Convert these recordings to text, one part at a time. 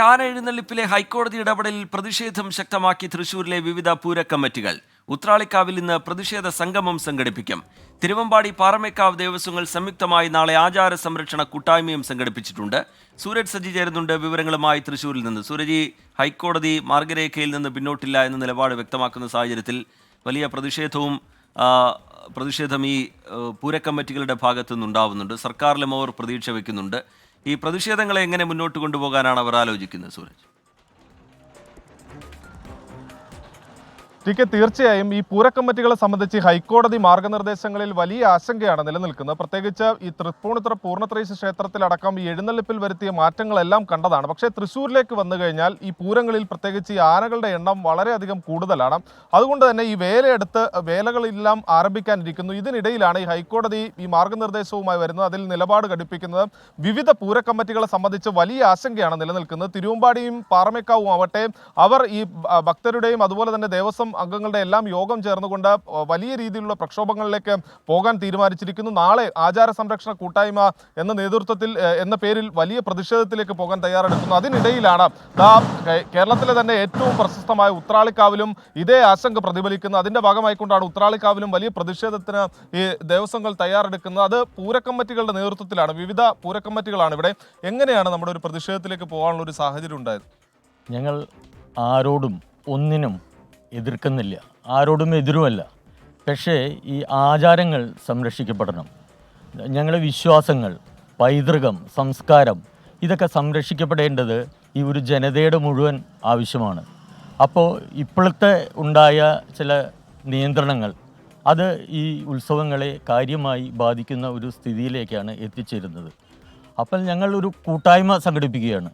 ആന എഴുന്നള്ളിപ്പിലെ ഹൈക്കോടതി ഇടപെടലിൽ പ്രതിഷേധം ശക്തമാക്കി തൃശൂരിലെ വിവിധ പൂരക്കമ്മിറ്റികൾ. ഉത്രാളിക്കാവിൽ ഇന്ന് പ്രതിഷേധ സംഗമം സംഘടിപ്പിക്കും. തിരുവമ്പാടി പാറമേക്കാവ് ദേവസ്വങ്ങൾ സംയുക്തമായി നാളെ ആചാര സംരക്ഷണ കൂട്ടായ്മയും സംഘടിപ്പിച്ചിട്ടുണ്ട്. സൂരജ് സജി ചേരുന്നുണ്ട് വിവരങ്ങളുമായി തൃശൂരിൽ നിന്ന്. സൂരജി, ഹൈക്കോടതി മാർഗരേഖയിൽ നിന്ന് പിന്നോട്ടില്ല എന്ന നിലപാട് വ്യക്തമാക്കുന്ന സാഹചര്യത്തിൽ വലിയ പ്രതിഷേധം ഈ പൂരക്കമ്മിറ്റികളുടെ ഭാഗത്തു നിന്നുണ്ടാവുന്നുണ്ട്. സർക്കാരിലും അവർ പ്രതീക്ഷ വയ്ക്കുന്നുണ്ട്. ഈ പ്രതിഷേധങ്ങളെ എങ്ങനെ മുന്നോട്ട് കൊണ്ടുപോകാനാണ് അവർ ആലോചിക്കുന്നത്, സൂരജ്? തീർച്ചയായും ഈ പൂരക്കമ്മിറ്റികളെ സംബന്ധിച്ച് ഹൈക്കോടതി മാർഗനിർദ്ദേശങ്ങളിൽ വലിയ ആശങ്കയാണ് നിലനിൽക്കുന്നത്. പ്രത്യേകിച്ച് ഈ തൃപ്പൂണിത്തുറ പൂർണ്ണത്രയീശ ക്ഷേത്രത്തിലടക്കം ഈ എഴുന്നള്ളിപ്പിൽ വരുത്തിയ മാറ്റങ്ങളെല്ലാം കണ്ടതാണ്. പക്ഷേ തൃശ്ശൂരിലേക്ക് വന്നു കഴിഞ്ഞാൽ ഈ പൂരങ്ങളിൽ പ്രത്യേകിച്ച് ഈ ആനകളുടെ എണ്ണം വളരെയധികം കൂടുതലാണ്. അതുകൊണ്ട് തന്നെ ഈ വേലകളെല്ലാം ആരംഭിക്കാനിരിക്കുന്നു. ഇതിനിടയിലാണ് ഈ ഹൈക്കോടതി ഈ മാർഗനിർദ്ദേശവുമായി വരുന്നത്. അതിൽ നിലപാട് ഘടിപ്പിക്കുന്നത് വിവിധ പൂരക്കമ്മിറ്റികളെ സംബന്ധിച്ച് വലിയ ആശങ്കയാണ് നിലനിൽക്കുന്നത്. തിരുവമ്പാടിയും പാറമേക്കാവും ആവട്ടെ, അവർ ഈ ഭക്തരുടെയും അതുപോലെ തന്നെ ദേവസ്വം അംഗങ്ങളുടെ എല്ലാം യോഗം ചേർന്നുകൊണ്ട് വലിയ രീതിയിലുള്ള പ്രക്ഷോഭങ്ങളിലേക്ക് പോകാൻ തീരുമാനിച്ചിരിക്കുന്നു. നാളെ ആചാര സംരക്ഷണ കൂട്ടായ്മ എന്ന പേരിൽ വലിയ പ്രതിഷേധത്തിലേക്ക് പോകാൻ തയ്യാറെടുക്കുന്നു. അതിനിടയിലാണ് കേരളത്തിലെ തന്നെ ഏറ്റവും പ്രശസ്തമായ ഉത്രാളിക്കാവിലും ഇതേ ആശങ്ക പ്രതിഫലിക്കുന്നത്. അതിന്റെ ഭാഗമായിക്കൊണ്ടാണ് ഉത്രാളിക്കാവിലും വലിയ പ്രതിഷേധത്തിന് ഈ ദേവസ്വങ്ങൾ തയ്യാറെടുക്കുന്നത്. അത് പൂരക്കമ്മിറ്റികളുടെ നേതൃത്വത്തിലാണ്, വിവിധ പൂരക്കമ്മിറ്റികളാണ്. ഇവിടെ എങ്ങനെയാണ് നമ്മുടെ ഒരു പ്രതിഷേധത്തിലേക്ക് പോകാനുള്ള ഒരു സാഹചര്യം ഉണ്ടായത്? ഞങ്ങൾ ആരോടും ഒന്നിനും എതിർക്കുന്നില്ല, ആരോടും എതിരുമല്ല. പക്ഷേ ഈ ആചാരങ്ങൾ സംരക്ഷിക്കപ്പെടണം. ഞങ്ങളുടെ വിശ്വാസങ്ങൾ, പൈതൃകം, സംസ്കാരം ഇതൊക്കെ സംരക്ഷിക്കപ്പെടേണ്ടത് ഈ ഒരു ജനതയുടെ മുഴുവൻ ആവശ്യമാണ്. അപ്പോൾ ഇപ്പോഴത്തെ ഉണ്ടായ ചില നിയന്ത്രണങ്ങൾ അത് ഈ ഉത്സവങ്ങളെ കാര്യമായി ബാധിക്കുന്ന ഒരു സ്ഥിതിയിലേക്കാണ് എത്തിച്ചേരുന്നത്. അപ്പോൾ ഞങ്ങൾ ഒരു കൂട്ടായ്മ സംഘടിപ്പിക്കുകയാണ്.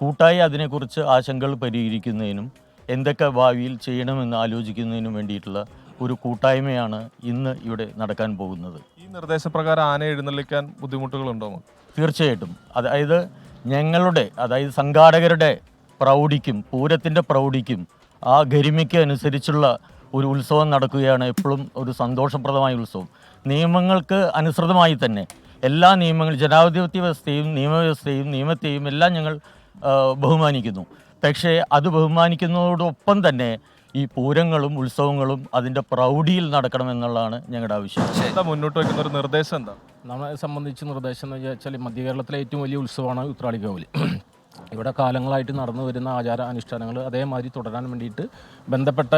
കൂട്ടായി അതിനെക്കുറിച്ച് ആശങ്കകൾ പരിഹരിക്കുന്നതിനും എന്തൊക്കെ ഭാവിയിൽ ചെയ്യണമെന്ന് ആലോചിക്കുന്നതിനും വേണ്ടിയിട്ടുള്ള ഒരു കൂട്ടായ്മയാണ് ഇന്ന് ഇവിടെ നടക്കാൻ പോകുന്നത്. ഈ നിർദ്ദേശപ്രകാരം ആന എഴുന്നള്ളിക്കാൻ ബുദ്ധിമുട്ടുകളുണ്ടോ? തീർച്ചയായിട്ടും. അതായത് സംഘാടകരുടെ പ്രൗഢിക്കും പൂരത്തിൻ്റെ പ്രൗഢിക്കും ആ ഗരിമയ്ക്ക് അനുസരിച്ചുള്ള ഒരു ഉത്സവം നടക്കുകയാണ്. എപ്പോഴും ഒരു സന്തോഷപ്രദമായ ഉത്സവം. നിയമങ്ങൾക്ക് അനുസൃതമായി തന്നെ എല്ലാ നിയമങ്ങളും, ജനാധിപത്യ വ്യവസ്ഥയും നിയമവ്യവസ്ഥയും നിയമത്തെയും എല്ലാം ഞങ്ങൾ ബഹുമാനിക്കുന്നു. പക്ഷേ അത് ബഹുമാനിക്കുന്നതോടൊപ്പം തന്നെ ഈ പൂരങ്ങളും ഉത്സവങ്ങളും അതിൻ്റെ പ്രൗഢിയിൽ നടക്കണമെന്നുള്ളതാണ് ഞങ്ങളുടെ ആവശ്യം. മുന്നോട്ട് വയ്ക്കുന്ന ഒരു നിർദ്ദേശം എന്താ? നമ്മളെ സംബന്ധിച്ച് നിർദ്ദേശം എന്ന് വെച്ചാൽ മധ്യ കേരളത്തിലെ ഏറ്റവും വലിയ ഉത്സവമാണ് ഉത്രാളിക്കാവിൽ. ഇവിടെ കാലങ്ങളായിട്ട് നടന്നു വരുന്ന ആചാര അനുഷ്ഠാനങ്ങൾ അതേമാതിരി തുടരാൻ വേണ്ടിയിട്ട് ബന്ധപ്പെട്ട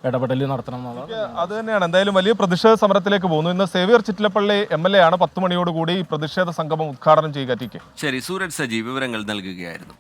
ഇടപെടൽ നടത്തണം എന്നുള്ളത് അത് തന്നെയാണ്. എന്തായാലും വലിയ പ്രതിഷേധ സമരത്തിലേക്ക് പോകുന്നു. ഇന്ന് സേവ്യർ ചിറ്റിലപ്പള്ളി MLA ആണ് 10 മണിയോടുകൂടി പ്രതിഷേധ സംഗമം ഉദ്ഘാടനം ചെയ്യുക. ശരി, സൂരജ് സജി വിവരങ്ങൾ നൽകുകയായിരുന്നു.